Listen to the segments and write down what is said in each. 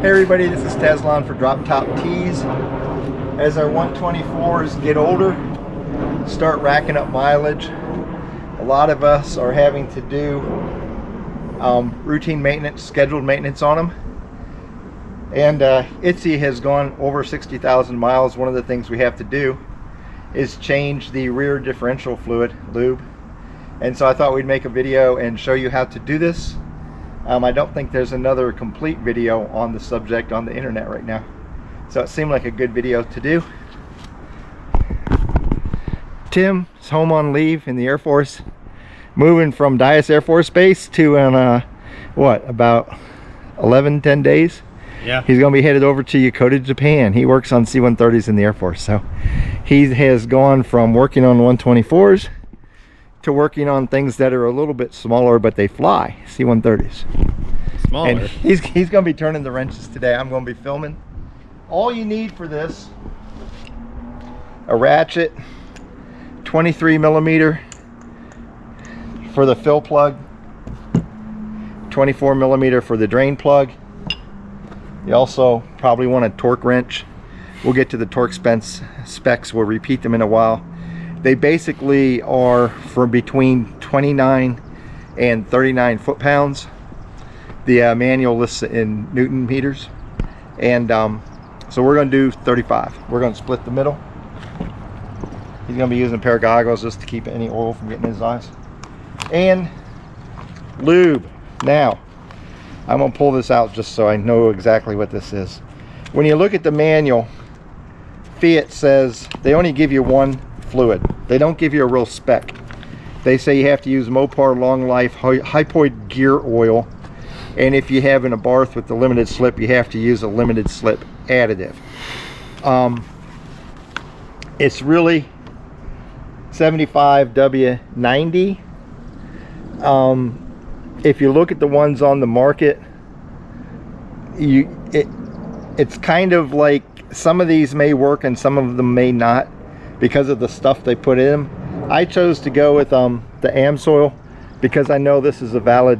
Hey everybody, this is Tezlon for Drop Top Tees. As our 124s get older, start racking up mileage, a lot of us are having to do routine maintenance, scheduled maintenance on them. And Itsy has gone over 60,000 miles. One of the things we have to do is change the rear differential fluid lube. And so I thought we'd make a video and show you how to do this. I don't think there's another complete video on the subject on the internet right now. So it seemed like a good video to do. Tim is home on leave in the Air Force, moving from Dyess Air Force Base to what, about 10 days? Yeah. He's going to be headed over to Yokota, Japan. He works on C-130s in the Air Force. So he has gone from working on 124s to working on things that are a little bit smaller, but they fly, C-130s. Smaller. And he's going to be turning the wrenches today. I'm going to be filming. All you need for this, a ratchet, 23 millimeter for the fill plug, 24 millimeter for the drain plug. You also probably want a torque wrench. We'll get to the torque specs. We'll repeat them in a while. They basically are for between 29 and 39 foot-pounds. The manual lists it in Newton meters. And so we're going to do 35. We're going to split the middle. He's going to be using a pair of goggles just to keep any oil from getting in his eyes. And lube. Now, I'm going to pull this out just so I know exactly what this is. When you look at the manual, Fiat says they only give you one fluid. They don't give you a real spec. They say you have to use Mopar long life hypoid gear oil, and if you have an Abarth with the limited slip, you have to use a limited slip additive. It's really 75W90. If you look at the ones on the market, it's kind of like some of these may work and some of them may not, because of the stuff they put in them. I chose to go with the Amsoil because I know this is a valid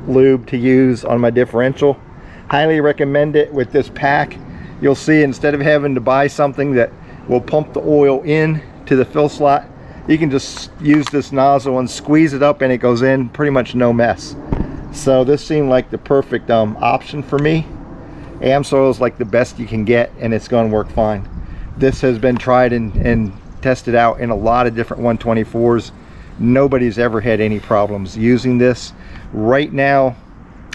lube to use on my differential. Highly recommend it with this pack. You'll see, instead of having to buy something that will pump the oil in to the fill slot, you can just use this nozzle and squeeze it up and it goes in, pretty much no mess. So this seemed like the perfect option for me. Amsoil is like the best you can get, and it's going to work fine. This has been tried and tested out in a lot of different 124s. Nobody's ever had any problems using this. Right now,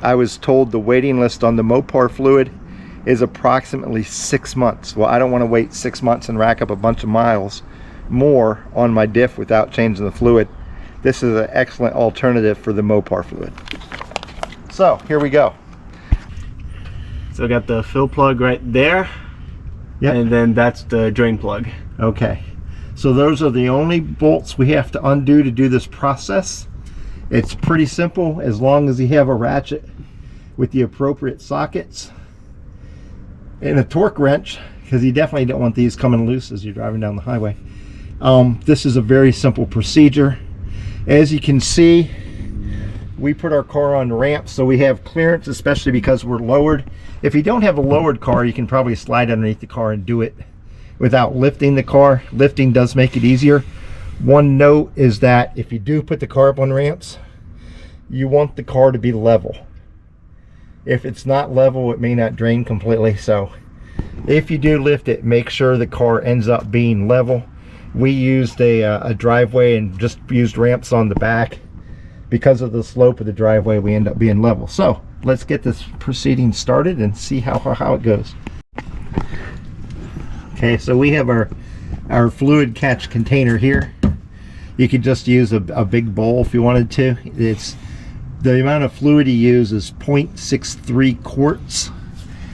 I was told the waiting list on the Mopar fluid is approximately 6 months. Well, I don't want to wait 6 months and rack up a bunch of miles more on my diff without changing the fluid. This is an excellent alternative for the Mopar fluid. So here we go. So I got the fill plug right there. Yep. And then that's the drain plug. Okay, so those are the only bolts we have to undo to do this process. It's pretty simple, as long as you have a ratchet with the appropriate sockets and a torque wrench, because you definitely don't want these coming loose as you're driving down the highway. This is a very simple procedure. As you can see, we put our car on ramps so we have clearance, especially because we're lowered. If you don't have a lowered car, you can probably slide underneath the car and do it without lifting the car. Lifting does make it easier. One note is that if you do put the car up on ramps, you want the car to be level. If it's not level, it may not drain completely. So if you do lift it, make sure the car ends up being level. We used a driveway and just used ramps on the back. Because of the slope of the driveway, we end up being level. So let's get this proceeding started and see how it goes. Okay, so we have our fluid catch container here. You could just use a big bowl if you wanted to. It's the amount of fluid you use is 0.63 quarts,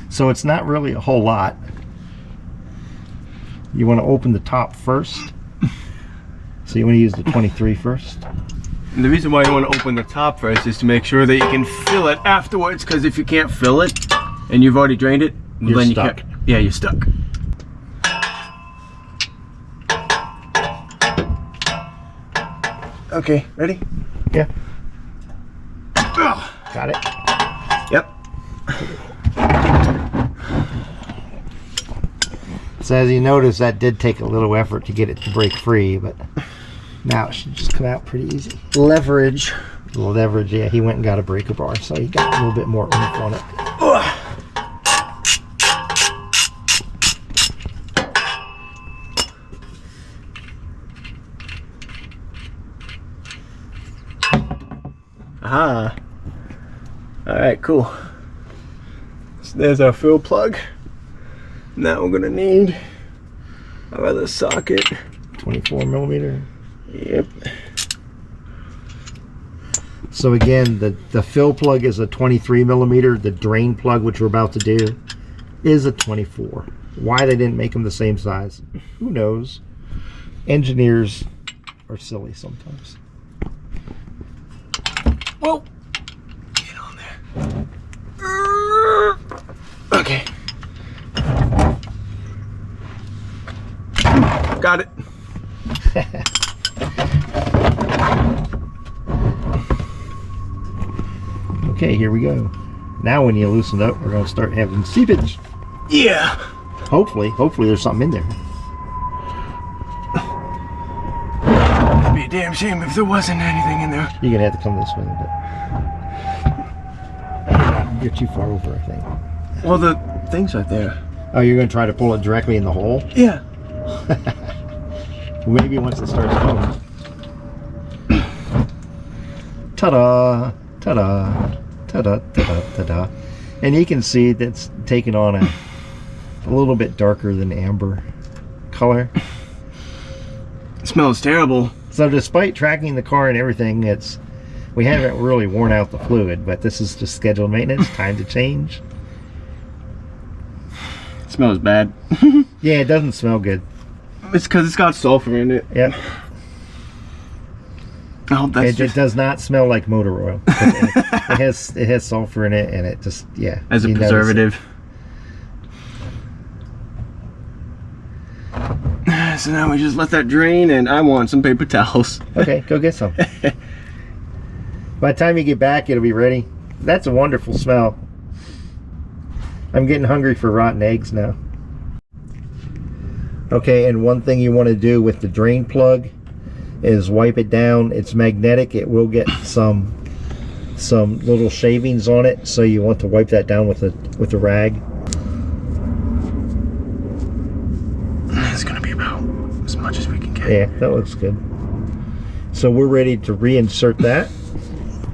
so it's not really a whole lot. You want to open the top first, so you want to use the 23 first. And the reason why you want to open the top first is to make sure that you can fill it afterwards, because if you can't fill it and you've already drained it, you're then stuck. You can't. Yeah, you're stuck. Okay, ready? Yeah. Got it? Yep. So as you notice, that did take a little effort to get it to break free, but now it should just come out pretty easy. Leverage. Leverage, yeah, he went and got a breaker bar, so he got a little bit more oomph on it. Aha. Alright, cool. So there's our fill plug. Now we're gonna need our other socket. 24 millimeter. Yep. So again, the fill plug is a 23 millimeter. The drain plug, which we're about to do, is a 24. Why they didn't make them the same size, who knows? Engineers are silly sometimes. Whoa! Get on there. Okay. Got it. Okay, here we go. Now when you loosen up, we're going to start having seepage. Yeah. Hopefully there's something in there. It'd be a damn shame if there wasn't anything in there. You're going to have to come this way a bit. You're too far over, I think. Well, the thing's right there. Oh, you're going to try to pull it directly in the hole? Yeah. Maybe once it starts going. Ta-da! Ta-da! Ta-da! Ta-da! Ta-da! And you can see that's taken on a little bit darker than amber color. It smells terrible. So despite tracking the car and everything, we haven't really worn out the fluid, but this is just scheduled maintenance, time to change. It smells bad. Yeah, it doesn't smell good. It's because it's got sulfur in it. Yep. I hope that's It does not smell like motor oil. It has sulfur in it, and it just, yeah. as a preservative. So now we just let that drain, and I want some paper towels. Okay, go get some. By the time you get back, it'll be ready. That's a wonderful smell. I'm getting hungry for rotten eggs now. Okay, and one thing you want to do with the drain plug is wipe it down. It's magnetic. It will get some little shavings on it, so you want to wipe that down with a rag. It's gonna be about as much as we can get. Yeah, that looks good. So we're ready to reinsert that.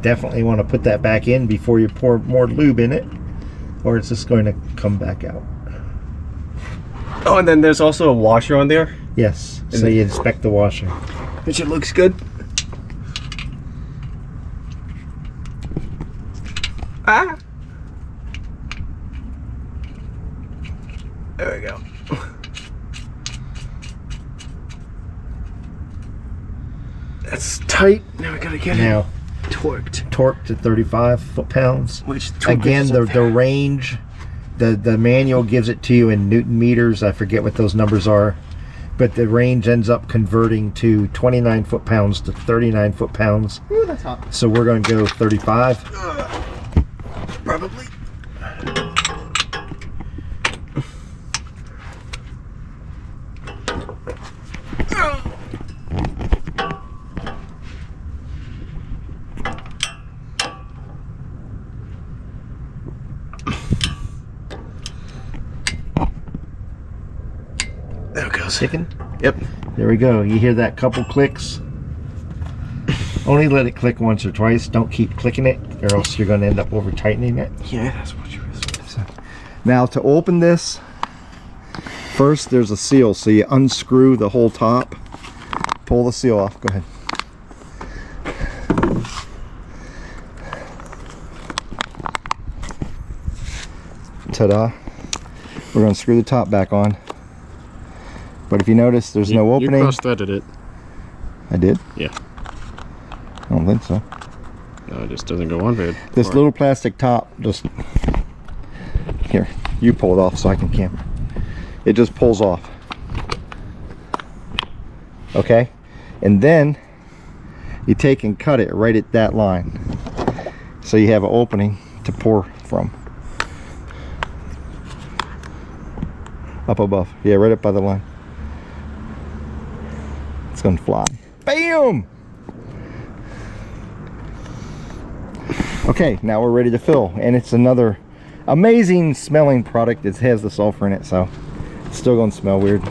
Definitely want to put that back in before you pour more lube in it, or it's just going to come back out. Oh, and then there's also a washer on there. Yes, so you inspect the washer. Which it looks good. Ah! There we go. That's tight. Now we gotta get it torqued at 35 foot-pounds. Which again, the range, the manual gives it to you in Newton meters. I forget what those numbers are, but the range ends up converting to 29 foot-pounds to 39 foot-pounds. Ooh, that's hot. So we're going to go 35. Probably. There it goes. Ticking? Yep. There we go. You hear that couple clicks? Only let it click once or twice. Don't keep clicking it, or else you're going to end up over tightening it. Yeah, that's what you were saying. Now to open this, first there's a seal, so you unscrew the whole top, pull the seal off. Go ahead. Ta-da. We're going to screw the top back on. But if you notice, there's no opening. You cross-threaded it. I did? Yeah. I don't think so. No, it just doesn't go on very This far. little plastic top just... Here, you pull it off so I can camera. It just pulls off. Okay? And then you take and cut it right at that line. So you have an opening to pour from. Up above. Yeah, right up by the line. It's gonna fly. Bam! Okay, now we're ready to fill, and it's another amazing smelling product. It has the sulfur in it, so it's still gonna smell weird.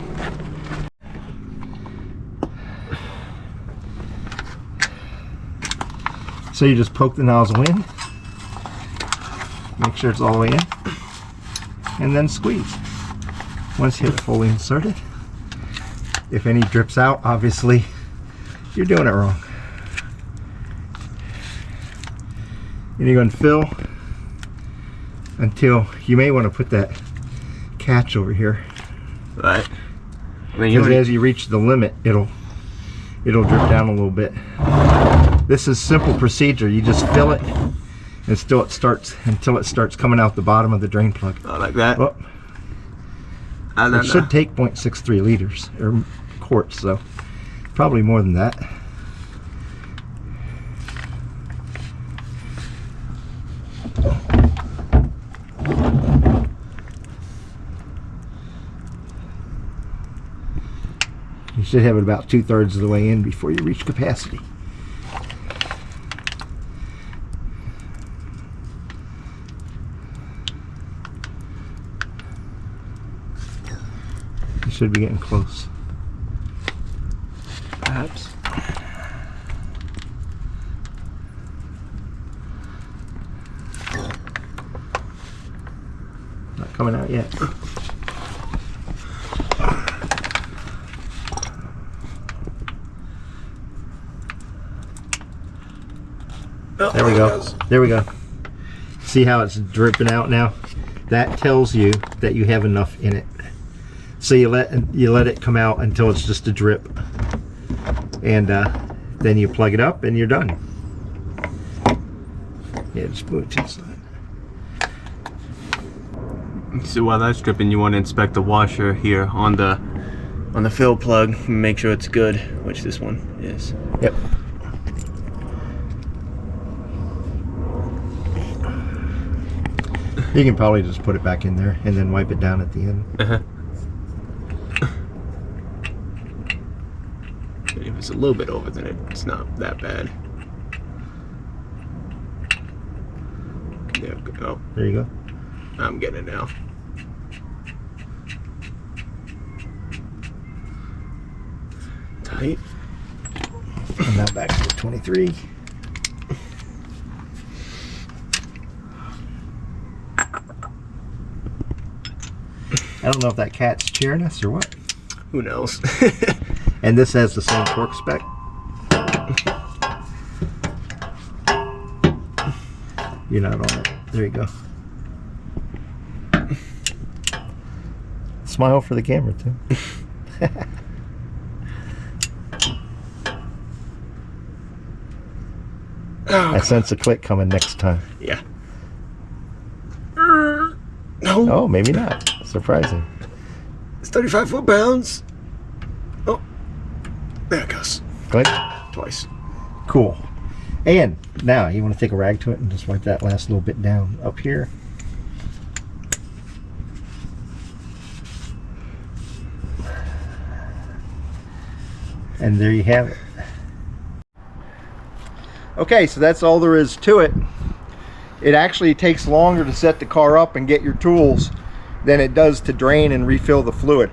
So you just poke the nozzle in, make sure it's all the way in, and then squeeze. Once you have it fully inserted, if any drips out, obviously you're doing it wrong. And you're going to fill until you may want to put that catch over here. Right. Because as you reach the limit, it'll drip down a little bit. This is simple procedure. You just fill it until it starts coming out the bottom of the drain plug. Oh, like that? Well, it should take 0.63 liters or quarts, so probably more than that. You should have it about 2/3 of the way in before you reach capacity. You should be getting close. Perhaps. Not coming out yet. Oh, there we go. There we go. See how it's dripping out now? That tells you that you have enough in it. So you let it come out until it's just a drip, and then you plug it up and you're done. Yeah, just move it to the side. So while that's dripping, you want to inspect the washer here on the fill plug and make sure it's good, which this one is. Yep. You can probably just put it back in there and then wipe it down at the end. If it's a little bit over, then it's not that bad. There we go. There you go. I'm getting it now. Tight. And now back to the 23. I don't know if that cat's cheering us or what. Who knows? And this has the same torque spec. You're not on it. There you go. Smile for the camera too. I sense a click coming next time. Yeah. No. Oh, maybe not. Surprising. It's 35 foot-pounds. Oh, there it goes. Click. Twice. Cool. And now you want to take a rag to it and just wipe that last little bit down up here. And there you have it. Okay, so that's all there is to it. It actually takes longer to set the car up and get your tools than it does to drain and refill the fluid.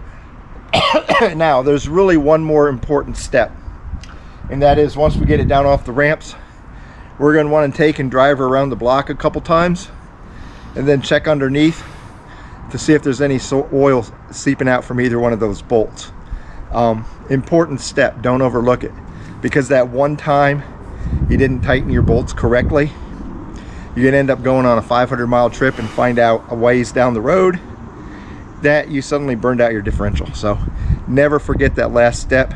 Now, there's really one more important step, and that is once we get it down off the ramps, we're going to want to take and drive her around the block a couple times and then check underneath to see if there's any oil seeping out from either one of those bolts. Important step, don't overlook it, because that one time you didn't tighten your bolts correctly, you're gonna end up going on a 500-mile trip and find out a ways down the road that you suddenly burned out your differential. So never forget that last step.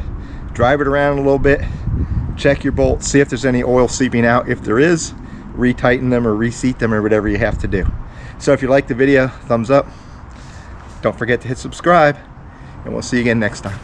Drive it around a little bit, check your bolts, see if there's any oil seeping out. If there is, retighten them or reseat them or whatever you have to do. So if you like the video, thumbs up. Don't forget to hit subscribe, and we'll see you again next time.